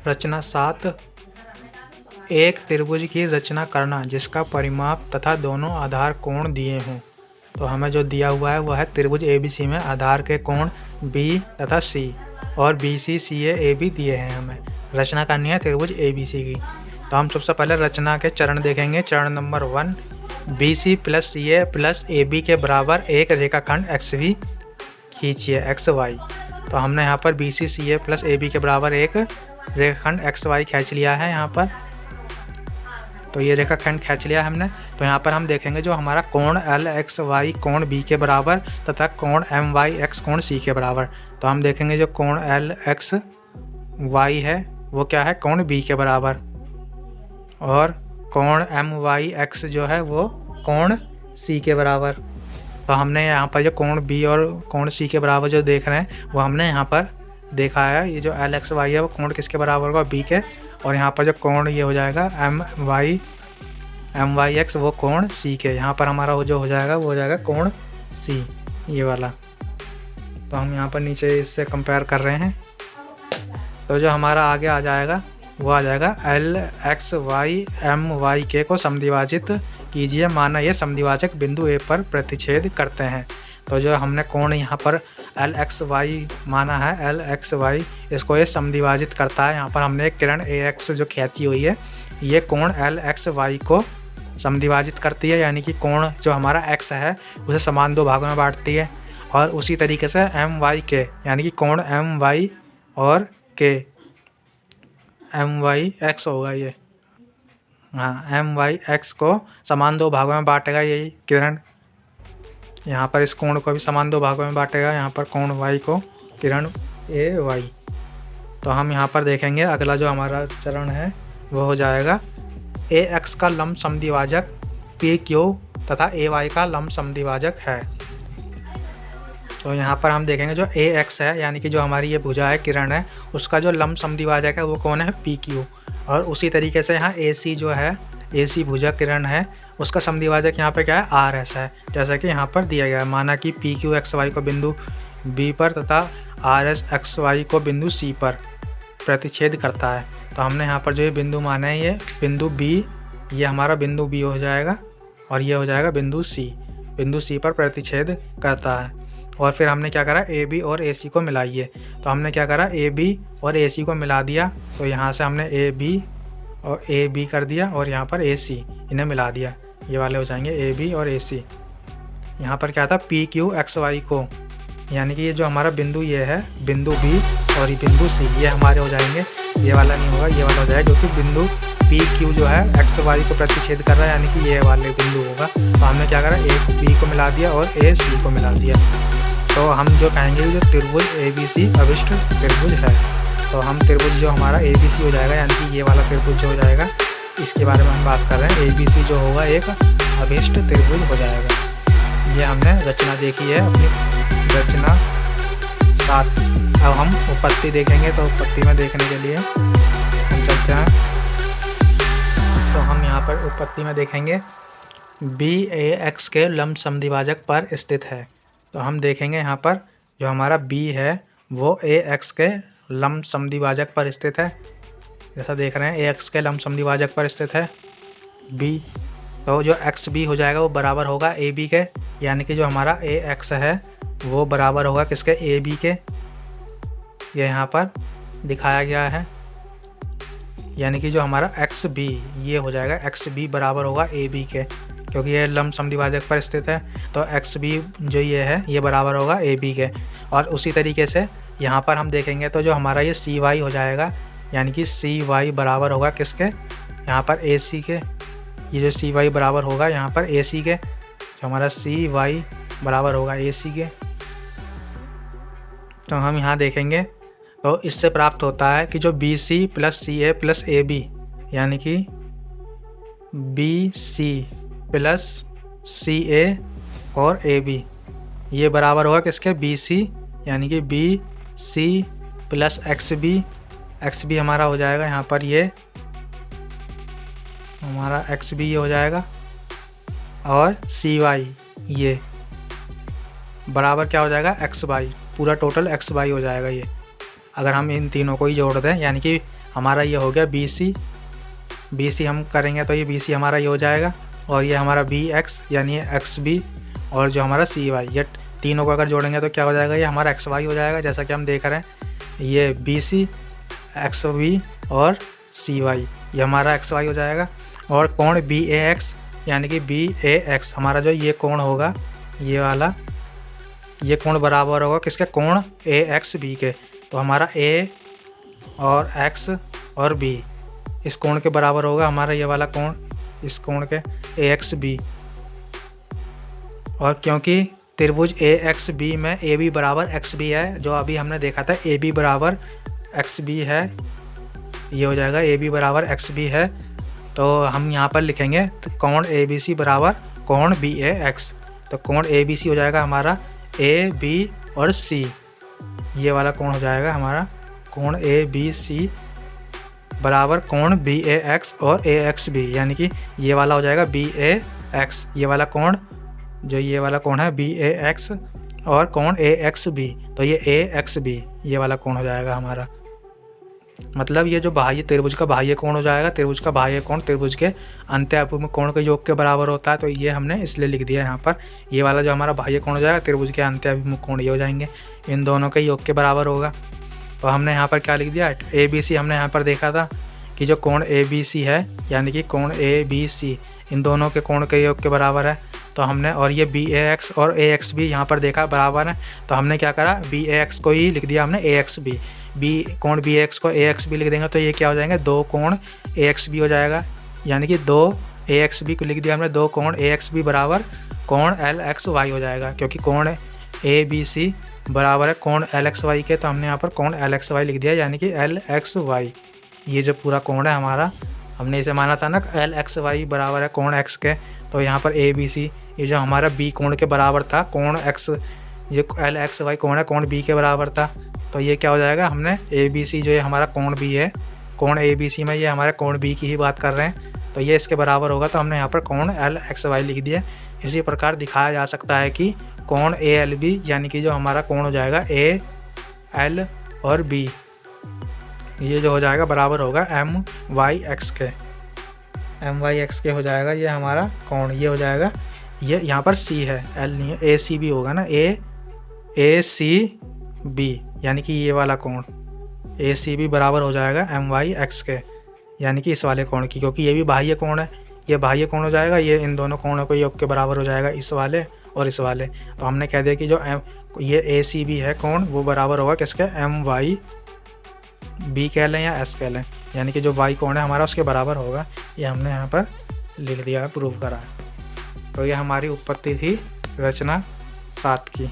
रचना 7। एक त्रिभुज की रचना करना जिसका परिमाप तथा दोनों आधार कोण दिए हों। तो हमें जो दिया हुआ है वह है त्रिभुज ABC में आधार के कोण B तथा C और BC CA AB दिए हैं। हमें रचना करनी है त्रिभुज ABC की। तो हम सबसे पहले रचना के चरण देखेंगे। चरण नंबर 1, BC + CA + AB के बराबर एक रेखाखंड XV खींचिए XY। तो हमने यहाँ पर BC CA + AB के बराबर एक रेखाखंड XY खींच लिया है। यहाँ पर तो ये रेखाखंड खींच लिया हमने। तो यहाँ पर हम देखेंगे जो हमारा कोण LXY कोण B के बराबर तथा कोण MYX कोण C के बराबर। तो हम देखेंगे जो कोण LXY है वो क्या है, कोण B के बराबर, और कोण MYX जो है वो कोण C के बराबर। तो हमने यहाँ पर जो कोण B और कोण C के बराबर जो देख रहे हैं वो हमने यहाँ पर देखा है। ये जो LXY है वो कोण किसके बराबर होगा, B के, और यहाँ पर जो कोण ये हो जाएगा MYX वो कोण C के। यहाँ पर हमारा जो हो जाएगा वो हो जाएगा कोण C, ये वाला। तो हम यहाँ पर नीचे इससे कंपेयर कर रहे हैं। तो जो हमारा आगे आ जाएगा वो आ जाएगा LXY MYK को समद्विभाजित कीजिए, माना ये समद्विभाजक बिंदु A पर प्रतिच्छेद करते हैं। तो जो हमने कोण यहाँ पर LXY माना है, LXY इसको ये समद्विभाजित करता है। यहाँ पर हमने एक किरण AX जो खींची हुई है, ये कोण LXY को समद्विभाजित करती है, यानी कि कोण जो हमारा X है उसे समान दो भागों में बांटती है। और उसी तरीके से MYK यानी कि कोण MY और K, MYX होगा ये, हाँ MYX को समान दो भागों में बांटेगा यही किरण। यहाँ पर इस कोण को भी समान दो भागों में बांटेगा, यहाँ पर कोण Y को किरण AY। तो हम यहाँ पर देखेंगे अगला जो हमारा चरण है वो हो जाएगा AX का लंब समद्विभाजक PQ तथा AY का लंब समद्विभाजक है। तो यहाँ पर हम देखेंगे जो AX है यानी कि जो हमारी ये भुजा है, किरण है, उसका जो लंब समद्विभाजक है वो कौन है, PQ। और उसी तरीके से यहाँ AC जो है, AC भुजा किरण है, उसका समद्विभाजक यहाँ पे क्या है, RS है, जैसा कि यहाँ पर दिया गया है। माना कि PQXY को बिंदु B पर तथा RSXY को बिंदु C पर प्रतिच्छेद करता है। तो हमने यहाँ पर जो ये बिंदु माना है, ये बिंदु B, ये हमारा बिंदु B हो जाएगा, और ये हो जाएगा बिंदु C पर प्रतिच्छेद करता है। और फिर हमने क्या करा, AB और AC को मिलाइए। तो हमने क्या करा, AB और AC को मिला दिया। तो यहाँ से हमने AB कर दिया और यहाँ पर AC इन्हें मिला दिया, ये वाले हो जाएंगे AB और AC। यहाँ पर क्या था, PQXY को, यानी कि ये जो हमारा बिंदु ये है बिंदु B और ये बिंदु C, ये हमारे हो जाएंगे। ये वाला नहीं होगा, ये वाला हो जाएगा, क्योंकि बिंदु PQ जो है XY को प्रतिच्छेद कर रहा है, यानी कि ये वाले बिंदु होगा। तो हमने क्या करा, A को B को मिला दिया और AC को मिला दिया। तो हम जो कहेंगे जो त्रिभुज ABC अभिष्ट त्रिभुज है। तो हम त्रिभुज जो हमारा ABC हो जाएगा, यानी कि ये वाला त्रिभुज जो हो जाएगा, इसके बारे में हम बात कर रहे हैं। ABC जो होगा एक अभिष्ट त्रिभुज हो जाएगा। ये हमने रचना देखी है अपनी रचना 7। अब हम उपपत्ति देखेंगे। तो उपपत्ति में देखने के लिए हम चलते हैं। तो हम यहाँ पर उपपत्ति में देखेंगे B AX के लंब समद्विभाजक पर स्थित है। तो हम देखेंगे यहाँ पर जो हमारा B है वो AX के लंब समद्विभाजक पर स्थित है, जैसा देख रहे हैं AX के लंब समद्विभाजक पर स्थित है B। तो जो XB हो जाएगा वो बराबर होगा AB के, यानी कि जो हमारा AX है वो बराबर होगा किसके, AB के। ये यहाँ पर दिखाया गया है, यानी कि जो हमारा XB ये हो जाएगा, XB बराबर होगा AB के, क्योंकि ये लंब समद्विभाजक पर स्थित है। तो XB जो ये है ये बराबर होगा AB के। और उसी तरीके से यहाँ पर हम देखेंगे तो जो हमारा ये CY हो जाएगा, यानी कि CY बराबर होगा किसके, यहाँ पर AC के। ये जो CY बराबर होगा यहाँ पर AC के, जो हमारा CY बराबर होगा AC के। तो हम यहाँ देखेंगे तो इससे प्राप्त होता है कि जो BC + CA + AB, यानी कि BC + CA और AB ये बराबर होगा किसके, BC, यानी कि BC + XB हमारा हो जाएगा यहाँ पर, ये हमारा XB ये हो जाएगा, और CY ये बराबर क्या हो जाएगा, XY, पूरा टोटल XY हो जाएगा ये। अगर हम इन तीनों को ही जोड़ दें, यानी कि हमारा ये हो गया बी सी हम करेंगे तो ये बी सी हमारा ये हो जाएगा, और ये हमारा बी एक्स यानी ये एक्स बी, और जो हमारा सी वाई, ये तीनों को अगर जोड़ेंगे तो क्या हो जाएगा, ये हमारा एक्स वाई हो जाएगा। जैसा कि हम देख रहे हैं ये बी सी एक्स बी और सी वाई, ये हमारा एक्स वाई हो जाएगा। और कोण बी ए एक्स यानी कि बी ए एक्स, हमारा जो ये कोण होगा ये वाला, ये कोण बराबर होगा किसके, कोण ए एक्स बी के। तो हमारा ए और एक्स और बी इस कोण के बराबर होगा हमारा ये वाला कोण, इस कोण के ए एक्स बी। और क्योंकि त्रिभुज ए एक्स बी में ए बी बराबर एक्स बी है, जो अभी हमने देखा था ए बी बराबर एक्स बी है, ये हो जाएगा ए बी बराबर एक्स बी है। तो हम यहाँ पर लिखेंगे तो कोण ए बी सी बराबर कोण बी ए एक्स। तो कोण ए बी सी हो जाएगा हमारा ए बी और सी, ये वाला कोण हो जाएगा हमारा कोण ए बी सी बराबर कोण बी ए एक्स और ए एक्स बी, यानी कि ये वाला हो जाएगा बी ए एक्स, ये वाला कोण, जो ये वाला कोण है बी ए एक्स और कोण ए एक्स बी, तो ये ए एक्स बी ये वाला कोण हो जाएगा हमारा। मतलब ये जो बाह्य त्रिभुज का बाह्य कोण हो जाएगा, त्रिभुज का बाह्य कोण त्रिभुज के अंत्य अभिमुख कोण के योग के बराबर होता है। तो ये हमने इसलिए लिख दिया यहाँ पर, ये वाला जो हमारा बाह्य कोण हो जाएगा त्रिभुज के अंत्य अभिमुख कोण ये हो जाएंगे, इन दोनों के योग के बराबर होगा। तो हमने यहाँ पर क्या लिख दिया, ए बी सी हमने यहाँ पर देखा था कि जो कोण ए बी सी है यानी कि कोण ए बी सी इन दोनों के कोण के योग के बराबर है। तो हमने, और ये बी ए एक्स और ए एक्स बी यहाँ पर देखा बराबर है, तो हमने क्या करा, बी ए एक्स को ही लिख दिया हमने ए एक्स बी, बी कोण बी एक्स को ए एक्स बी लिख देंगे तो ये क्या हो जाएंगे, दो कोण ए एक्स बी हो जाएगा, यानी कि दो ए एक्स बी को लिख दिया हमने, दो कोण ए एक्स बी बराबर कोण एल एक्स वाई हो जाएगा, क्योंकि कोण ए बी सी बराबर है कोण एल एक्स वाई के। तो हमने यहाँ पर कोण एल एक्स वाई लिख दिया, यानी कि एल एक्स वाई, ये जो पूरा कोण है हमारा, हमने इसे माना था ना एल एक्स वाई बराबर है कोण एक्स के। तो यहाँ पर ए बी सी ये जो हमारा बी कोण के बराबर था, कोण एक्स, ये एल एक्स वाई कोण है कोण बी के बराबर था। तो ये क्या हो जाएगा, हमने ए बी सी जो ये हमारा कोण बी है, कोण ए बी सी में ये हमारे कोण बी की ही बात कर रहे हैं, तो ये इसके बराबर होगा। तो हमने यहाँ पर कोण एल एक्स वाई लिख दिया। इसी प्रकार दिखाया जा सकता है कि कोण ए एल बी यानी कि जो हमारा कोण हो जाएगा ए एल और बी, ये जो हो जाएगा बराबर होगा एम वाई एक्स के, एम वाई एक्स के हो जाएगा ये हमारा कोण, ये हो जाएगा, ये यहाँ पर सी है एल नहीं है, ए सी बी होगा ना, ए सी बी यानी कि ये वाला कोण ए सी बी बराबर हो जाएगा एम वाई एक्स के, यानी कि इस वाले कोण की, क्योंकि ये भी बाह्य कोण है, ये बाह्य कोण हो जाएगा, ये इन दोनों कोणों के योग के बराबर हो जाएगा, इस वाले और इस वाले। तो हमने कह दिया कि जो ये ए सी बी है कोण, वो बराबर होगा किसके, एम वाई बी कह लें या एस कह लें, यानी कि जो वाई कोण है हमारा उसके बराबर होगा। ये हमने यहाँ पर लिख दिया है, प्रूव करा है। तो ये हमारी उत्पत्ति थी रचना 7 की।